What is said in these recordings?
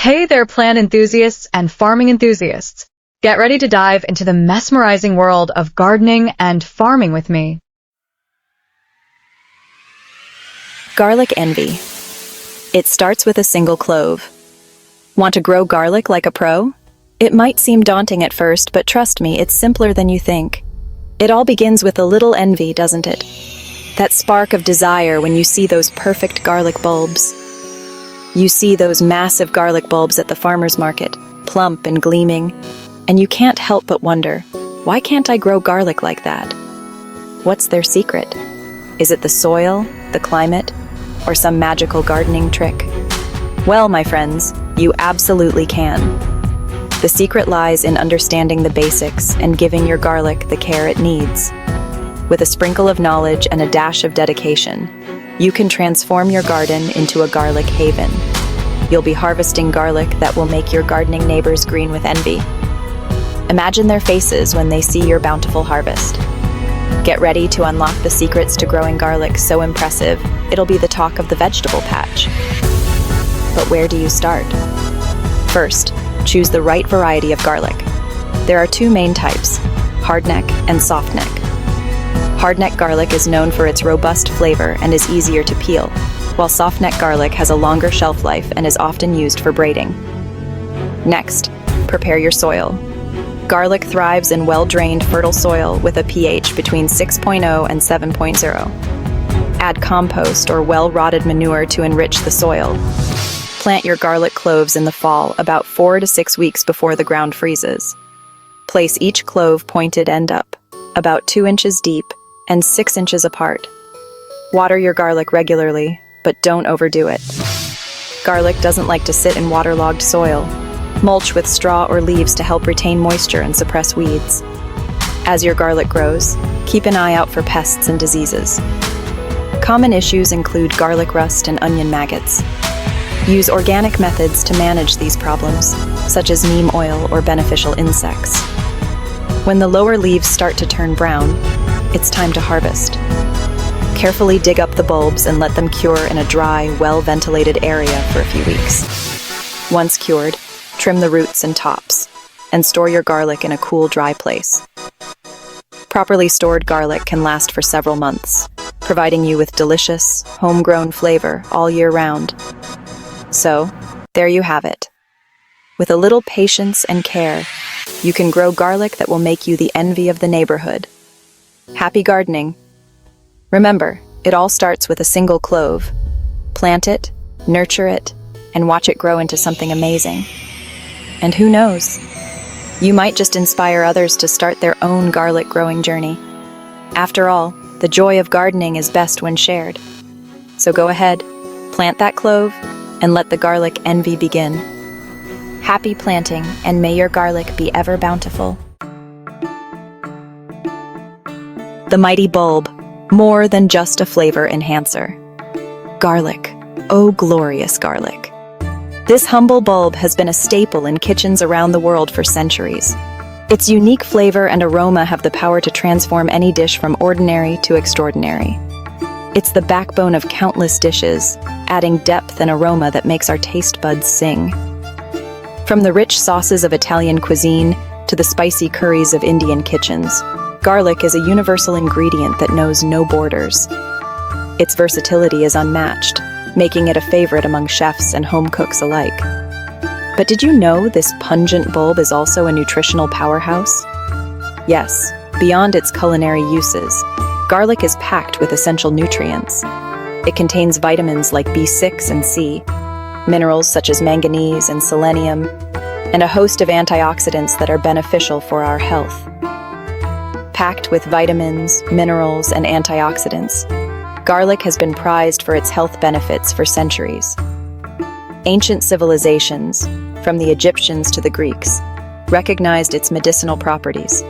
Hey there, plant enthusiasts and farming enthusiasts. Get ready to dive into the mesmerizing world of gardening and farming with me. Garlic envy. It starts with a single clove. Want to grow garlic like a pro? It might seem daunting at first, but trust me, it's simpler than you think. It all begins with a little envy, doesn't it? That spark of desire when you see those perfect garlic bulbs. You see those massive garlic bulbs at the farmer's market, plump and gleaming, and you can't help but wonder, why can't I grow garlic like that? What's their secret? Is it the soil, the climate, or some magical gardening trick? Well, my friends, you absolutely can. The secret lies in understanding the basics and giving your garlic the care it needs. With a sprinkle of knowledge and a dash of dedication, you can transform your garden into a garlic haven. You'll be harvesting garlic that will make your gardening neighbors green with envy. Imagine their faces when they see your bountiful harvest. Get ready to unlock the secrets to growing garlic so impressive, it'll be the talk of the vegetable patch. But where do you start? First, choose the right variety of garlic. There are two main types, hardneck and softneck. Hardneck garlic is known for its robust flavor and is easier to peel, while softneck garlic has a longer shelf life and is often used for braiding. Next, prepare your soil. Garlic thrives in well-drained, fertile soil with a pH between 6.0 and 7.0. Add compost or well-rotted manure to enrich the soil. Plant your garlic cloves in the fall, about 4 to 6 weeks before the ground freezes. Place each clove pointed end up, about 2 inches deep and 6 inches apart. Water your garlic regularly, but don't overdo it. Garlic doesn't like to sit in waterlogged soil. Mulch with straw or leaves to help retain moisture and suppress weeds. As your garlic grows, keep an eye out for pests and diseases. Common issues include garlic rust and onion maggots. Use organic methods to manage these problems, such as neem oil or beneficial insects. When the lower leaves start to turn brown, it's time to harvest. Carefully dig up the bulbs and let them cure in a dry, well-ventilated area for a few weeks. Once cured, trim the roots and tops, and store your garlic in a cool, dry place. Properly stored garlic can last for several months, providing you with delicious, homegrown flavor all year round. So, there you have it. With a little patience and care, you can grow garlic that will make you the envy of the neighborhood. Happy gardening! Remember, it all starts with a single clove. Plant it, nurture it, and watch it grow into something amazing. And who knows? You might just inspire others to start their own garlic growing journey. After all, the joy of gardening is best when shared. So go ahead, plant that clove, and let the garlic envy begin. Happy planting, and may your garlic be ever bountiful. The mighty bulb, more than just a flavor enhancer. Garlic, oh glorious garlic. This humble bulb has been a staple in kitchens around the world for centuries. Its unique flavor and aroma have the power to transform any dish from ordinary to extraordinary. It's the backbone of countless dishes, adding depth and aroma that makes our taste buds sing. From the rich sauces of Italian cuisine to the spicy curries of Indian kitchens, garlic is a universal ingredient that knows no borders. Its versatility is unmatched, making it a favorite among chefs and home cooks alike. But did you know this pungent bulb is also a nutritional powerhouse? Yes, beyond its culinary uses, garlic is packed with essential nutrients. It contains vitamins like B6 and C, minerals such as manganese and selenium, and a host of antioxidants that are beneficial for our health. Packed with vitamins, minerals, and antioxidants, garlic has been prized for its health benefits for centuries. Ancient civilizations, from the Egyptians to the Greeks, recognized its medicinal properties.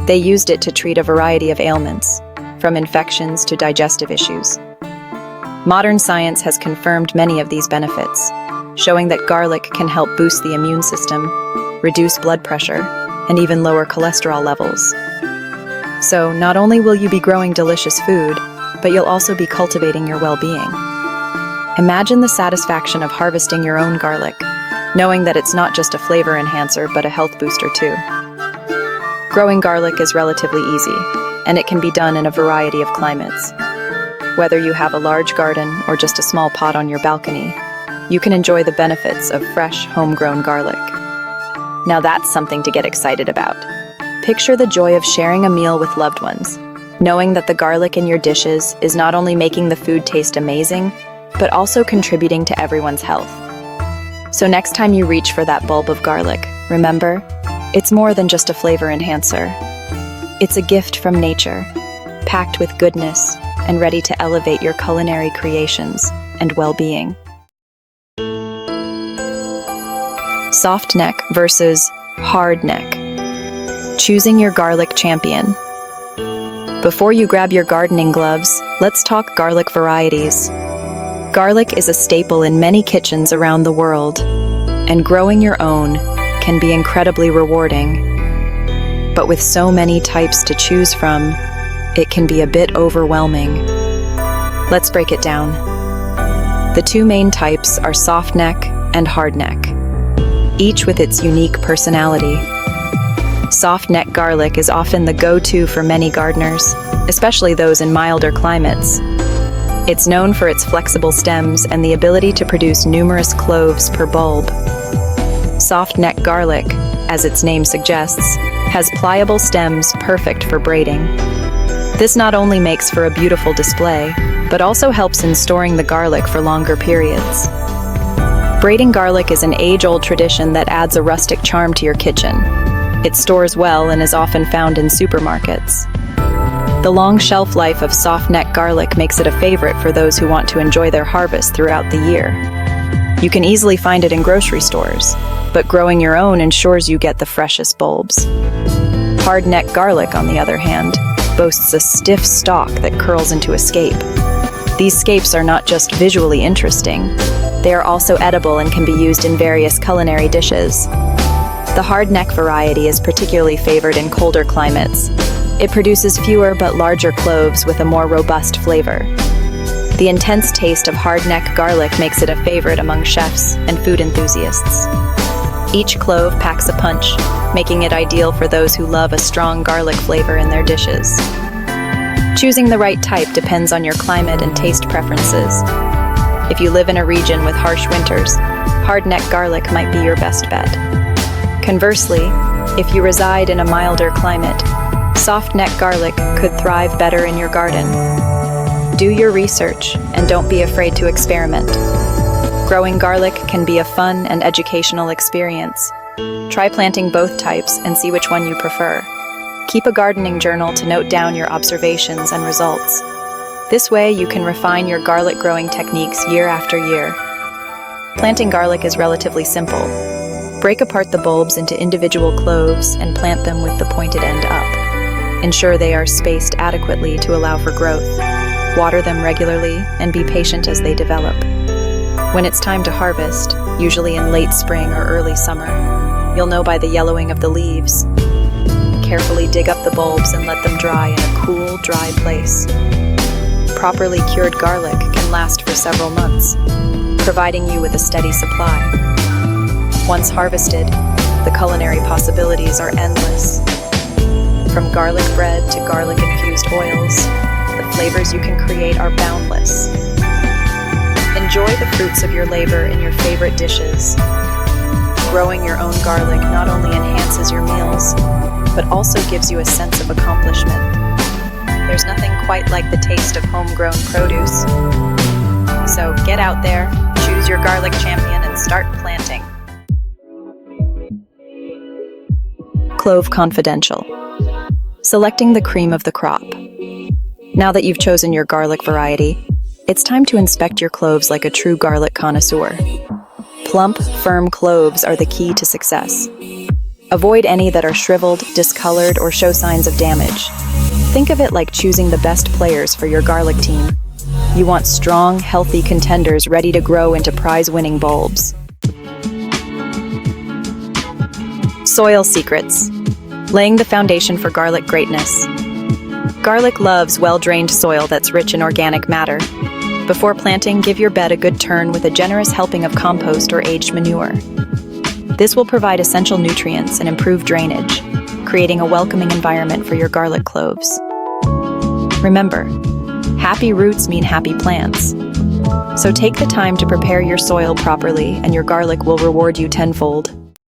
They used it to treat a variety of ailments, from infections to digestive issues. Modern science has confirmed many of these benefits, showing that garlic can help boost the immune system, reduce blood pressure, and even lower cholesterol levels. So, not only will you be growing delicious food, but you'll also be cultivating your well-being. Imagine the satisfaction of harvesting your own garlic, knowing that it's not just a flavor enhancer but a health booster too. Growing garlic is relatively easy, and it can be done in a variety of climates. Whether you have a large garden or just a small pot on your balcony, you can enjoy the benefits of fresh, homegrown garlic. Now that's something to get excited about. Picture the joy of sharing a meal with loved ones, knowing that the garlic in your dishes is not only making the food taste amazing, but also contributing to everyone's health. So next time you reach for that bulb of garlic, remember, it's more than just a flavor enhancer. It's a gift from nature, packed with goodness and ready to elevate your culinary creations and well-being. Soft neck versus hard neck. Choosing your garlic champion. Before you grab your gardening gloves, let's talk garlic varieties. Garlic is a staple in many kitchens around the world, and growing your own can be incredibly rewarding. But with so many types to choose from, it can be a bit overwhelming. Let's break it down. The two main types are soft neck and hard neck, each with its unique personality. Soft neck garlic is often the go-to for many gardeners, especially those in milder climates. It's known for its flexible stems and the ability to produce numerous cloves per bulb. Soft neck garlic, as its name suggests, has pliable stems perfect for braiding. This not only makes for a beautiful display, but also helps in storing the garlic for longer periods. Braiding garlic is an age-old tradition that adds a rustic charm to your kitchen. It stores well and is often found in supermarkets. The long shelf life of soft neck garlic makes it a favorite for those who want to enjoy their harvest throughout the year. You can easily find it in grocery stores, but growing your own ensures you get the freshest bulbs. Hard neck garlic, on the other hand, boasts a stiff stalk that curls into a scape. These scapes are not just visually interesting, they are also edible and can be used in various culinary dishes. The hard neck variety is particularly favored in colder climates. It produces fewer but larger cloves with a more robust flavor. The intense taste of hard neck garlic makes it a favorite among chefs and food enthusiasts. Each clove packs a punch, making it ideal for those who love a strong garlic flavor in their dishes. Choosing the right type depends on your climate and taste preferences. If you live in a region with harsh winters, hard neck garlic might be your best bet. Conversely, if you reside in a milder climate, soft neck garlic could thrive better in your garden. Do your research and don't be afraid to experiment. Growing garlic can be a fun and educational experience. Try planting both types and see which one you prefer. Keep a gardening journal to note down your observations and results. This way you can refine your garlic growing techniques year after year. Planting garlic is relatively simple. Break apart the bulbs into individual cloves and plant them with the pointed end up. Ensure they are spaced adequately to allow for growth. Water them regularly and be patient as they develop. When it's time to harvest, usually in late spring or early summer, you'll know by the yellowing of the leaves. Carefully dig up the bulbs and let them dry in a cool, dry place. Properly cured garlic can last for several months, providing you with a steady supply. Once harvested, the culinary possibilities are endless. From garlic bread to garlic-infused oils, the flavors you can create are boundless. Enjoy the fruits of your labor in your favorite dishes. Growing your own garlic not only enhances your meals, but also gives you a sense of accomplishment. There's nothing quite like the taste of homegrown produce. So get out there, choose your garlic champion, and start planting. Clove Confidential. Selecting the cream of the crop. Now that you've chosen your garlic variety, it's time to inspect your cloves like a true garlic connoisseur. Plump, firm cloves are the key to success. Avoid any that are shriveled, discolored, or show signs of damage. Think of it like choosing the best players for your garlic team. You want strong, healthy contenders ready to grow into prize-winning bulbs. Soil secrets. Laying the foundation for garlic greatness. Garlic loves well-drained soil that's rich in organic matter. Before planting, give your bed a good turn with a generous helping of compost or aged manure. This will provide essential nutrients and improve drainage, creating a welcoming environment for your garlic cloves. Remember, happy roots mean happy plants. So take the time to prepare your soil properly, and your garlic will reward you tenfold.